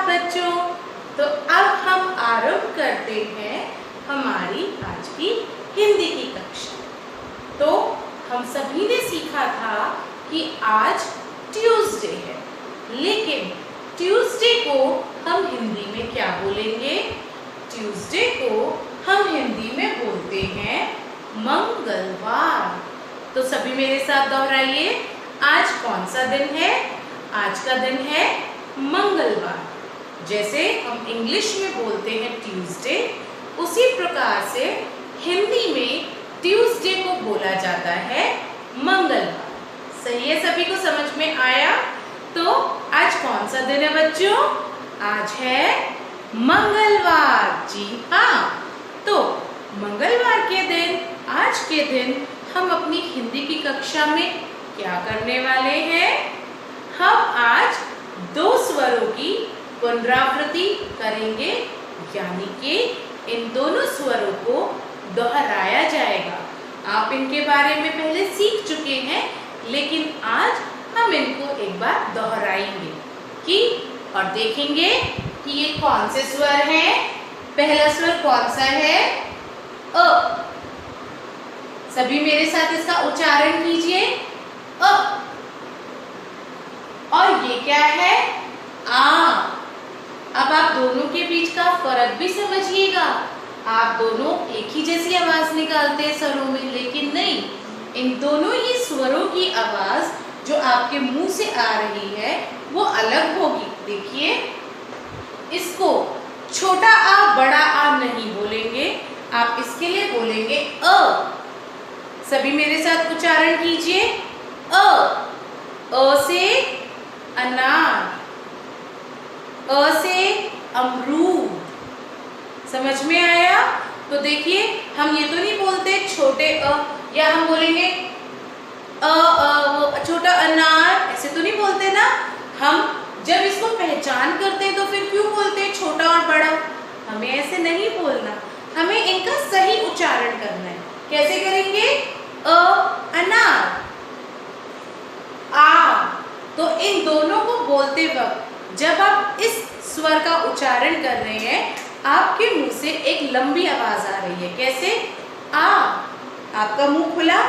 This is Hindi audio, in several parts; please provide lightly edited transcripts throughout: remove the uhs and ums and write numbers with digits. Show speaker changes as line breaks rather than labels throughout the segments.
बच्चों, तो अब हम आरंभ करते हैं हमारी आज की हिंदी की कक्षा। तो हम सभी ने सीखा था कि आज ट्यूसडे है, लेकिन ट्यूसडे को हम हिंदी में क्या बोलेंगे? ट्यूसडे को हम हिंदी में बोलते हैं मंगलवार। तो सभी मेरे साथ दोहराइए, आज कौन सा दिन है? आज का दिन है मंगलवार। जैसे हम इंग्लिश में बोलते हैं ट्यूसडे, उसी प्रकार से हिंदी में ट्यूसडे को बोला जाता है मंगलवार। सही है? सभी को समझ में आया? तो आज कौन सा दिन है बच्चों? आज है मंगलवार। जी हाँ, तो मंगलवार के दिन, आज के दिन हम अपनी हिंदी की कक्षा में क्या करने वाले हैं? हम आज दो स्वरों की पुनरावृत्ति करेंगे, यानी कि इन दोनों स्वरों को दोहराया जाएगा। आप इनके बारे में पहले सीख चुके हैं, लेकिन आज हम इनको एक बार दोहराएंगे कि और देखेंगे कि ये कौन से स्वर हैं। पहला स्वर कौन सा है? अ। सभी मेरे साथ इसका उच्चारण कीजिए, अ। और ये क्या है? आ। अब आप दोनों के बीच का फर्क भी समझिएगा। आप दोनों एक ही जैसी आवाज निकालते हैं स्वरों में, लेकिन नहीं, इन दोनों ही स्वरों की आवाज जो आपके मुंह से आ रही है वो अलग होगी। देखिए, इसको छोटा आ बड़ा आ नहीं बोलेंगे, आप इसके लिए बोलेंगे अ। सभी मेरे साथ उच्चारण कीजिए, अ। अ से अनार, अ से अमरूद। समझ में आया? तो देखिए, हम ये तो नहीं बोलते छोटे अ, या हम बोलेंगे वो छोटा अनार, ऐसे तो नहीं बोलते ना। हम जब इसको पहचान करते हैं तो फिर क्यों बोलते हैं छोटा और बड़ा? हमें ऐसे नहीं बोलना, हमें इनका सही उच्चारण करना है। कैसे करेंगे? अ अनार, आ। तो इन दोनों को बोलते वक्त जब आप इस स्वर का उच्चारण कर रहे हैं, आपके मुंह से एक लंबी आवाज आ रही है। कैसे? आ। आपका मुंह खुला,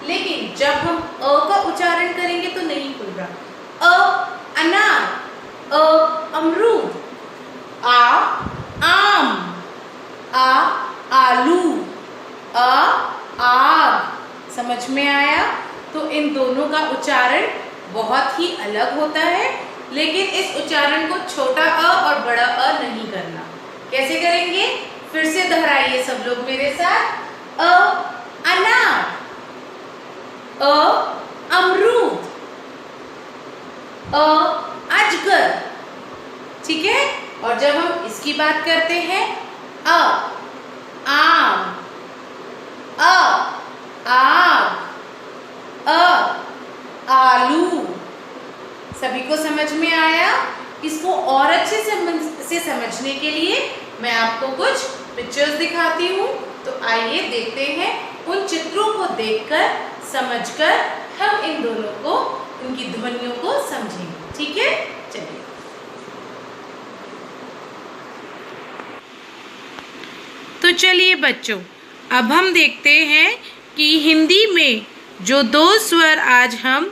लेकिन जब हम अ का उच्चारण करेंगे तो नहीं खुल रहा। अ अनार, अ अमरूद, आ आम, आ आलू, अ आग। समझ में आया? तो इन दोनों का उच्चारण बहुत ही अलग होता है, लेकिन इस उच्चारण को छोटा अ और बड़ा अ नहीं करना। कैसे करेंगे? फिर से दोहराइए सब लोग मेरे साथ, अ अनार, अ अमरूद, अ अजगर। ठीक है? और जब हम इसकी बात करते हैं, अ आम, अ आग, अ आलू। सभी को समझ में आया? इसको और अच्छे से समझने के लिए मैं आपको कुछ पिक्चर्स दिखाती हूँ। तो आइए देखते हैं, उन चित्रों को देखकर, समझकर हम इन दोनों को, इनकी ध्वनियों को समझेंगे। ठीक है? चलिए। तो चलिए बच्चों, अब हम देखते हैं कि हिंदी में जो दो स्वर आज हम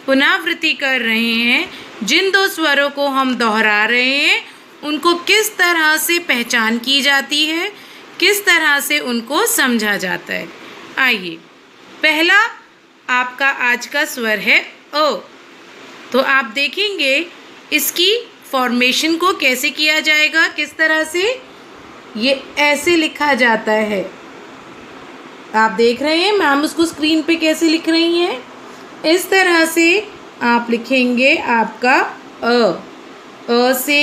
पुनरावृत्ति कर रहे हैं, जिन दो स्वरों को हम दोहरा रहे हैं, उनको किस तरह से पहचान की जाती है, किस तरह से उनको समझा जाता है। आइए, पहला आपका आज का स्वर है अ। तो आप देखेंगे इसकी फॉर्मेशन को कैसे किया जाएगा, किस तरह से ये ऐसे लिखा जाता है। आप देख रहे हैं मैम उसको स्क्रीन पे कैसे लिख रही हैं। इस तरह से आप लिखेंगे आपका अ से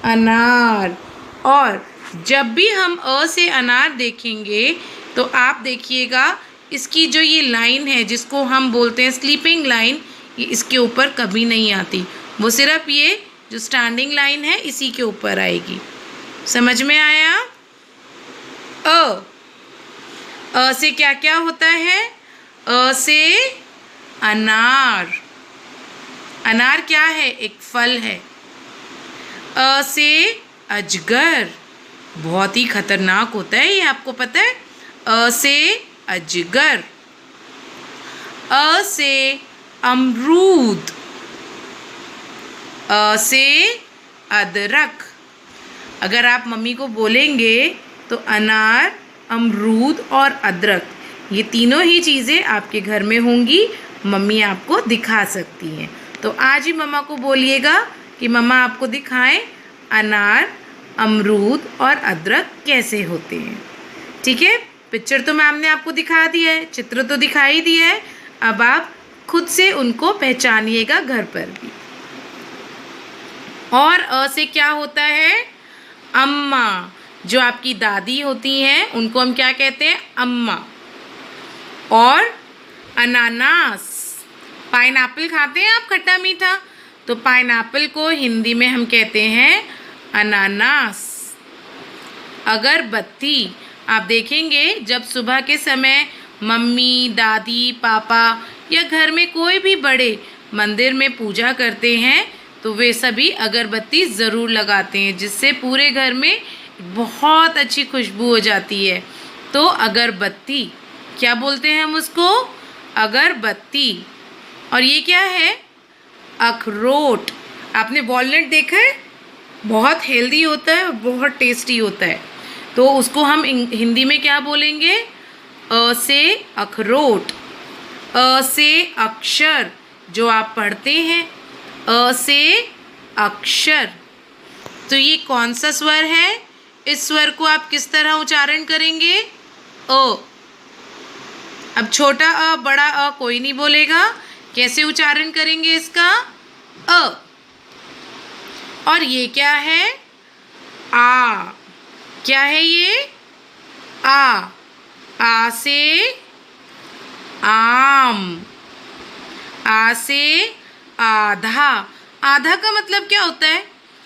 अनार। और जब भी हम अ से अनार देखेंगे तो आप देखिएगा, इसकी जो ये लाइन है जिसको हम बोलते हैं स्लीपिंग लाइन, ये इसके ऊपर कभी नहीं आती। वो सिर्फ ये जो स्टैंडिंग लाइन है इसी के ऊपर आएगी। समझ में आया? अ से क्या क्या होता है? अ से अनार। अनार क्या है? एक फल है। अ से अजगर, बहुत ही खतरनाक होता है ये, आपको पता है। अ से अजगर। अ से अमरूद। अ से अदरक। अगर आप मम्मी को बोलेंगे तो अनार, अमरूद और अदरक, ये तीनों ही चीज़ें आपके घर में होंगी, मम्मी आपको दिखा सकती हैं। तो आज ही मम्मा को बोलिएगा कि मम्मा आपको दिखाएं अनार, अमरूद और अदरक कैसे होते हैं। ठीक है, पिक्चर तो मैम ने आपको दिखा दिया है, चित्र तो दिखाई दिया है, अब आप खुद से उनको पहचानिएगा घर पर भी। और अ से क्या होता है? अम्मा। जो आपकी दादी होती हैं उनको हम क्या कहते हैं? अम्मा। और अनानास, पाइनएप्पल खाते हैं आप, खट्टा मीठा, तो पाइनएप्पल को हिंदी में हम कहते हैं अनानास। अगरबत्ती, आप देखेंगे जब सुबह के समय मम्मी, दादी, पापा या घर में कोई भी बड़े मंदिर में पूजा करते हैं तो वे सभी अगरबत्ती ज़रूर लगाते हैं, जिससे पूरे घर में बहुत अच्छी खुशबू हो जाती है। तो अगरबत्ती, क्या बोलते हैं हम उसको? अगरबत्ती। और ये क्या है? अखरोट। आपने वॉलनट देखा है? बहुत हेल्दी होता है और बहुत टेस्टी होता है, तो उसको हम हिंदी में क्या बोलेंगे? अ से अखरोट। अ से अक्षर, जो आप पढ़ते हैं, अ से अक्षर। तो ये कौन सा स्वर है? इस स्वर को आप किस तरह उच्चारण करेंगे? अ। अब छोटा अ, बड़ा अ कोई नहीं बोलेगा, कैसे उच्चारण करेंगे इसका? अ। और ये क्या है? आ। क्या है ये? आ। आ से आम। आ से आधा। आधा का मतलब क्या होता है?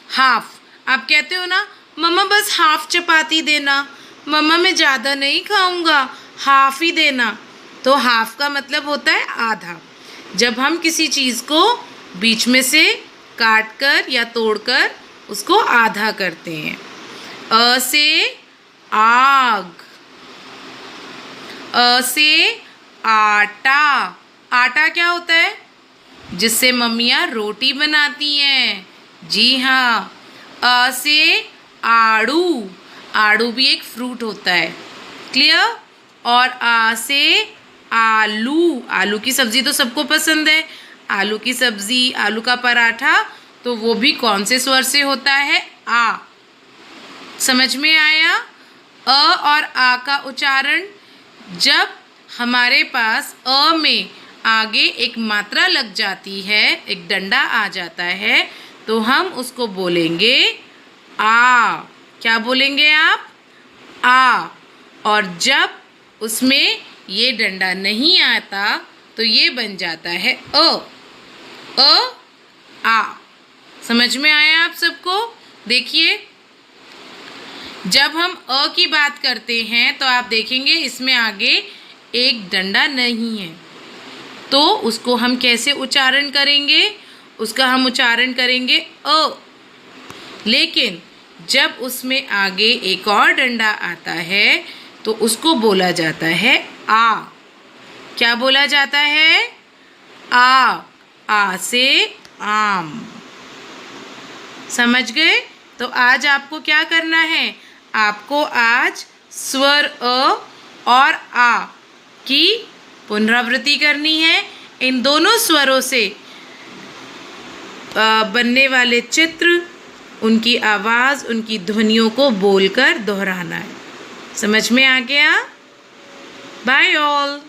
हाफ। आप कहते हो ना, मम्मा बस हाफ चपाती देना, मम्मा मैं ज़्यादा नहीं खाऊंगा, हाफ ही देना। तो हाफ का मतलब होता है आधा। जब हम किसी चीज़ को बीच में से काट कर या तोड़कर उसको आधा करते हैं। अ से आग। अ से आटा। आटा क्या होता है? जिससे मम्मियाँ रोटी बनाती हैं। जी हाँ। अ से आड़ू। आड़ू भी एक फ्रूट होता है। क्लियर? और आ से आलू। आलू की सब्ज़ी तो सबको पसंद है। आलू की सब्ज़ी, आलू का पराठा, तो वो भी कौन से स्वर से होता है? आ। समझ में आया? अ और आ का उच्चारण, जब हमारे पास अ में आगे एक मात्रा लग जाती है, एक डंडा आ जाता है, तो हम उसको बोलेंगे आ। क्या बोलेंगे आप? आ। और जब उसमें ये डंडा नहीं आता तो ये बन जाता है अ। अ आ। समझ में आया आप सबको? देखिए, जब हम अ की बात करते हैं तो आप देखेंगे इसमें आगे एक डंडा नहीं है, तो उसको हम कैसे उच्चारण करेंगे? उसका हम उच्चारण करेंगे अ। लेकिन जब उसमें आगे एक और डंडा आता है तो उसको बोला जाता है आ। क्या बोला जाता है? आ। आ से आम। समझ गए? तो आज आपको क्या करना है? आपको आज स्वर अ और आ की पुनरावृत्ति करनी है। इन दोनों स्वरों से बनने वाले चित्र, उनकी आवाज़, उनकी ध्वनियों को बोलकर दोहराना है। समझ में आ गया? Bye all.